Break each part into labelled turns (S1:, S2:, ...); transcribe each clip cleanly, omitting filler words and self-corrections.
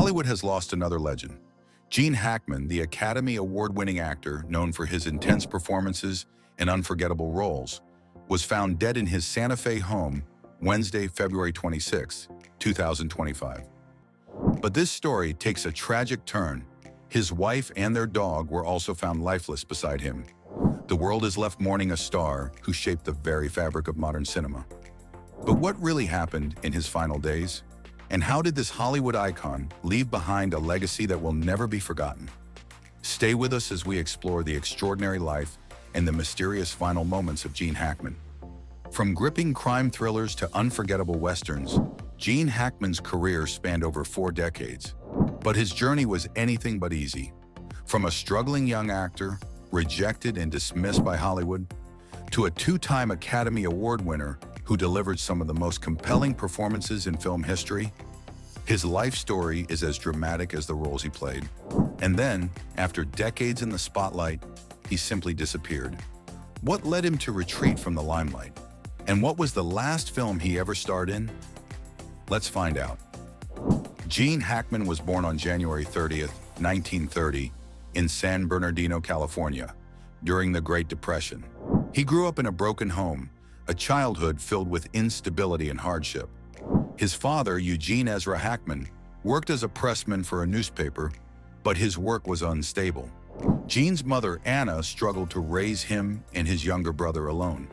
S1: Hollywood has lost another legend. Gene Hackman, the Academy Award-winning actor known for his intense performances and unforgettable roles, was found dead in his Santa Fe home Wednesday, February 26, 2025. But this story takes a tragic turn. His wife and their dog were also found lifeless beside him. The world is left mourning a star who shaped the very fabric of modern cinema. But what really happened in his final days? And how did this Hollywood icon leave behind a legacy that will never be forgotten? Stay with us as we explore the extraordinary life and the mysterious final moments of Gene Hackman. From gripping crime thrillers to unforgettable westerns, Gene Hackman's career spanned over 4 decades. But his journey was anything but easy. From a struggling young actor, rejected and dismissed by Hollywood, to a 2-time Academy Award winner who delivered some of the most compelling performances in film history, his life story is as dramatic as the roles he played. And then, after decades in the spotlight, he simply disappeared. What led him to retreat from the limelight? And what was the last film he ever starred in? Let's find out. Gene Hackman was born on January 30th, 1930, in San Bernardino, California, during the Great Depression. He grew up in a broken home, a childhood filled with instability and hardship. His father, Eugene Ezra Hackman, worked as a pressman for a newspaper, but his work was unstable. Gene's mother, Anna, struggled to raise him and his younger brother alone.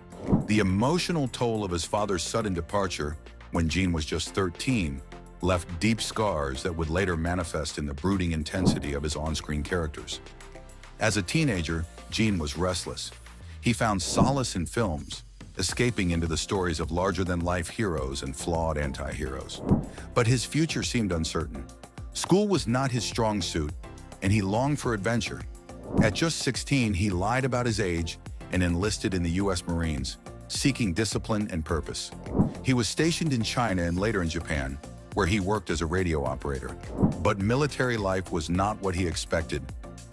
S1: The emotional toll of his father's sudden departure, when Gene was just 13, left deep scars that would later manifest in the brooding intensity of his on-screen characters. As a teenager, Gene was restless. He found solace in films, escaping into the stories of larger-than-life heroes and flawed anti-heroes. But his future seemed uncertain. School was not his strong suit, and he longed for adventure. At just 16, he lied about his age and enlisted in the U.S. Marines, seeking discipline and purpose. He was stationed in China and later in Japan, where he worked as a radio operator. But military life was not what he expected.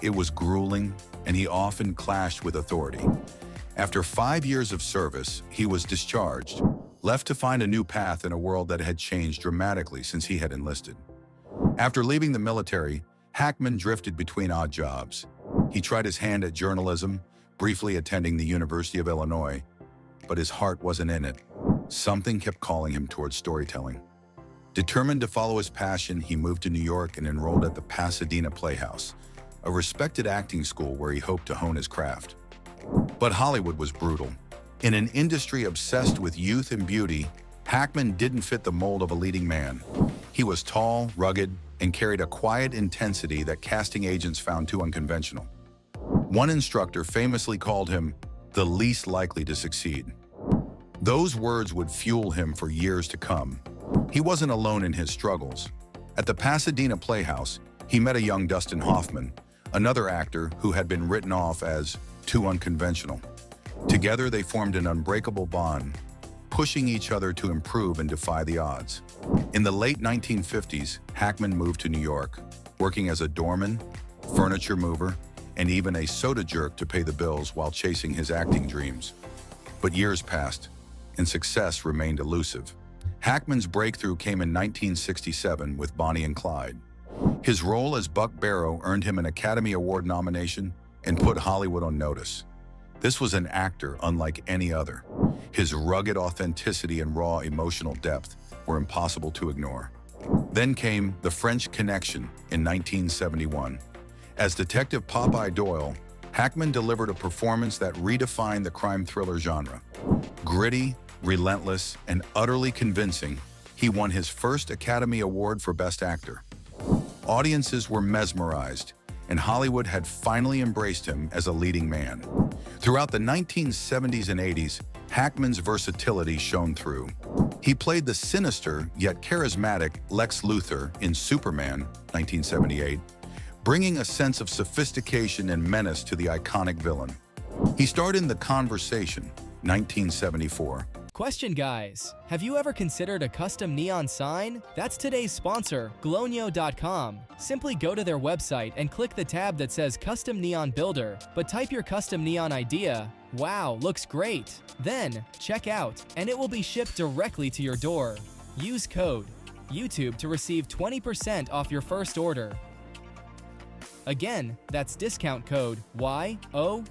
S1: It was grueling, and he often clashed with authority. After 5 years of service, he was discharged, left to find a new path in a world that had changed dramatically since he had enlisted. After leaving the military, Hackman drifted between odd jobs. He tried his hand at journalism, briefly attending the University of Illinois, but his heart wasn't in it. Something kept calling him towards storytelling. Determined to follow his passion, he moved to New York and enrolled at the Pasadena Playhouse, a respected acting school where he hoped to hone his craft. But Hollywood was brutal. In an industry obsessed with youth and beauty, Hackman didn't fit the mold of a leading man. He was tall, rugged, and carried a quiet intensity that casting agents found too unconventional. One instructor famously called him the least likely to succeed. Those words would fuel him for years to come. He wasn't alone in his struggles. At the Pasadena Playhouse, he met a young Dustin Hoffman, another actor who had been written off as too unconventional. Together, they formed an unbreakable bond, pushing each other to improve and defy the odds. In the late 1950s, Hackman moved to New York, working as a doorman, furniture mover, and even a soda jerk to pay the bills while chasing his acting dreams. But years passed, and success remained elusive. Hackman's breakthrough came in 1967 with Bonnie and Clyde. His role as Buck Barrow earned him an Academy Award nomination and put Hollywood on notice. This was an actor unlike any other. His rugged authenticity and raw emotional depth were impossible to ignore. Then came The French Connection in 1971. As Detective Popeye Doyle, Hackman delivered a performance that redefined the crime thriller genre. Gritty, relentless, and utterly convincing, he won his first Academy Award for Best Actor. Audiences were mesmerized, and Hollywood had finally embraced him as a leading man. Throughout the 1970s and 80s, Hackman's versatility shone through. He played the sinister yet charismatic Lex Luthor in Superman, 1978, bringing a sense of sophistication and menace to the iconic villain. He starred in The Conversation, 1974.
S2: Question, guys. Have you ever considered a custom neon sign? That's today's sponsor, Glowio.com. Simply go to their website and click the tab that says Custom Neon Builder, but type your custom neon idea. Wow, looks great. Then, check out, and it will be shipped directly to your door. Use code YouTube to receive 20% off your first order. Again, that's discount code YOUTUBE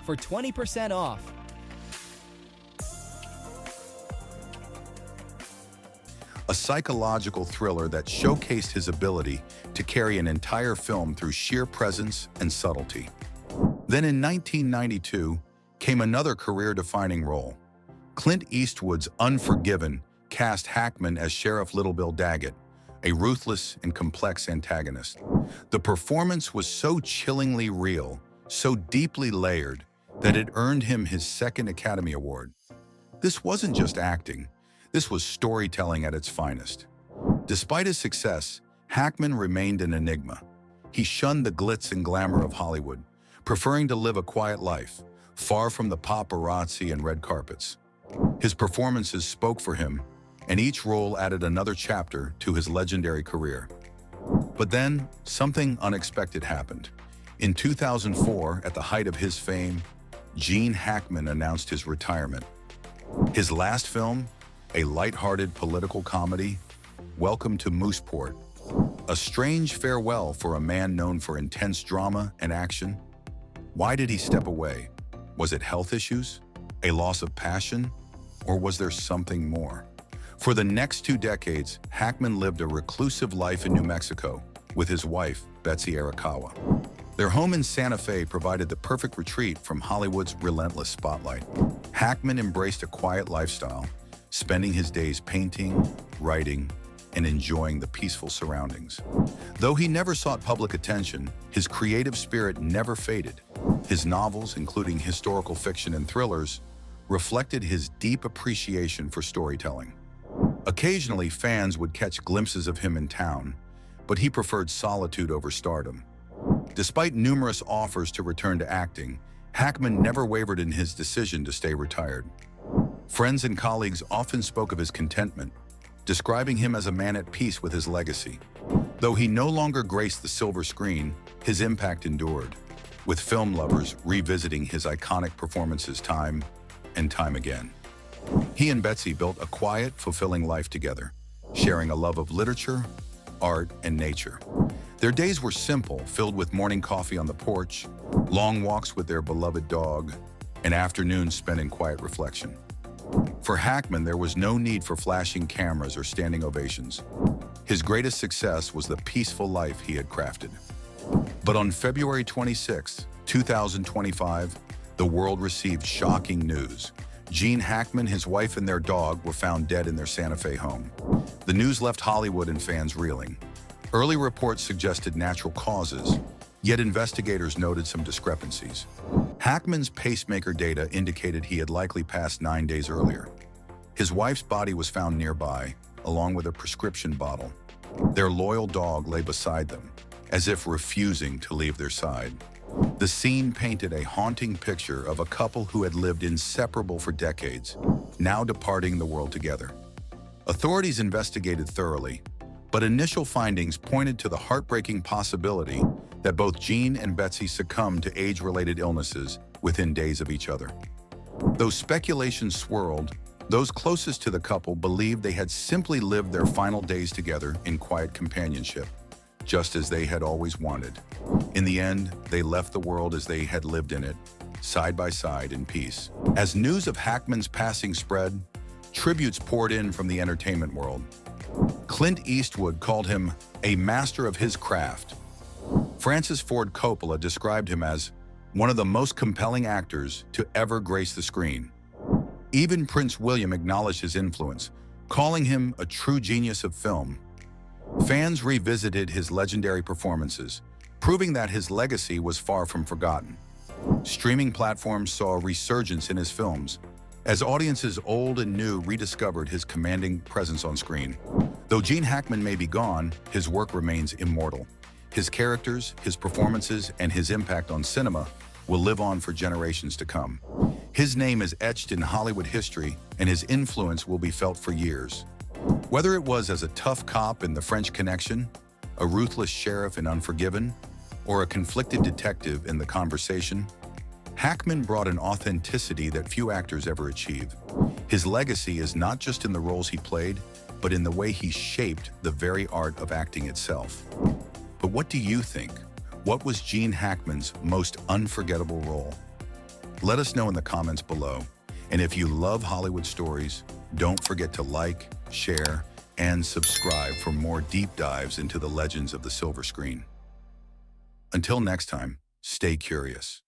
S2: for 20% off.
S1: A psychological thriller that showcased his ability to carry an entire film through sheer presence and subtlety. Then in 1992 came another career-defining role. Clint Eastwood's Unforgiven cast Hackman as Sheriff Little Bill Daggett, a ruthless and complex antagonist. The performance was so chillingly real, so deeply layered, that it earned him his second Academy Award. This wasn't just acting, this was storytelling at its finest. Despite his success, Hackman remained an enigma. He shunned the glitz and glamour of Hollywood, preferring to live a quiet life, far from the paparazzi and red carpets. His performances spoke for him, and each role added another chapter to his legendary career. But then, something unexpected happened. In 2004, at the height of his fame, Gene Hackman announced his retirement. His last film, a lighthearted political comedy, Welcome to Mooseport, a strange farewell for a man known for intense drama and action. Why did he step away? Was it health issues, a loss of passion, or was there something more? For the next 2 decades, Hackman lived a reclusive life in New Mexico with his wife, Betsy Arakawa. Their home in Santa Fe provided the perfect retreat from Hollywood's relentless spotlight. Hackman embraced a quiet lifestyle, spending his days painting, writing, and enjoying the peaceful surroundings. Though he never sought public attention, his creative spirit never faded. His novels, including historical fiction and thrillers, reflected his deep appreciation for storytelling. Occasionally, fans would catch glimpses of him in town, but he preferred solitude over stardom. Despite numerous offers to return to acting, Hackman never wavered in his decision to stay retired. Friends and colleagues often spoke of his contentment, describing him as a man at peace with his legacy. Though he no longer graced the silver screen, his impact endured, with film lovers revisiting his iconic performances time and time again. He and Betsy built a quiet, fulfilling life together, sharing a love of literature, art, and nature. Their days were simple, filled with morning coffee on the porch, long walks with their beloved dog, and afternoons spent in quiet reflection. For Hackman, there was no need for flashing cameras or standing ovations. His greatest success was the peaceful life he had crafted. But on February 26, 2025, the world received shocking news. Gene Hackman, his wife, and their dog were found dead in their Santa Fe home. The news left Hollywood and fans reeling. Early reports suggested natural causes, yet investigators noted some discrepancies. Hackman's pacemaker data indicated he had likely passed 9 days earlier. His wife's body was found nearby, along with a prescription bottle. Their loyal dog lay beside them, as if refusing to leave their side. The scene painted a haunting picture of a couple who had lived inseparable for decades, now departing the world together. Authorities investigated thoroughly, but initial findings pointed to the heartbreaking possibility that both Gene and Betsy succumbed to age-related illnesses within days of each other. Though speculation swirled, those closest to the couple believed they had simply lived their final days together in quiet companionship, just as they had always wanted. In the end, they left the world as they had lived in it, side by side in peace. As news of Hackman's passing spread, tributes poured in from the entertainment world. Clint Eastwood called him a master of his craft. Francis Ford Coppola described him as one of the most compelling actors to ever grace the screen. Even Prince William acknowledged his influence, calling him a true genius of film. Fans revisited his legendary performances, proving that his legacy was far from forgotten. Streaming platforms saw a resurgence in his films, as audiences old and new rediscovered his commanding presence on screen. Though Gene Hackman may be gone, his work remains immortal. His characters, his performances, and his impact on cinema will live on for generations to come. His name is etched in Hollywood history, and his influence will be felt for years. Whether it was as a tough cop in The French Connection, a ruthless sheriff in Unforgiven, or a conflicted detective in The Conversation, Hackman brought an authenticity that few actors ever achieve. His legacy is not just in the roles he played, but in the way he shaped the very art of acting itself. But what do you think? What was Gene Hackman's most unforgettable role? Let us know in the comments below. And if you love Hollywood stories, don't forget to like, share, and subscribe for more deep dives into the legends of the silver screen. Until next time, stay curious.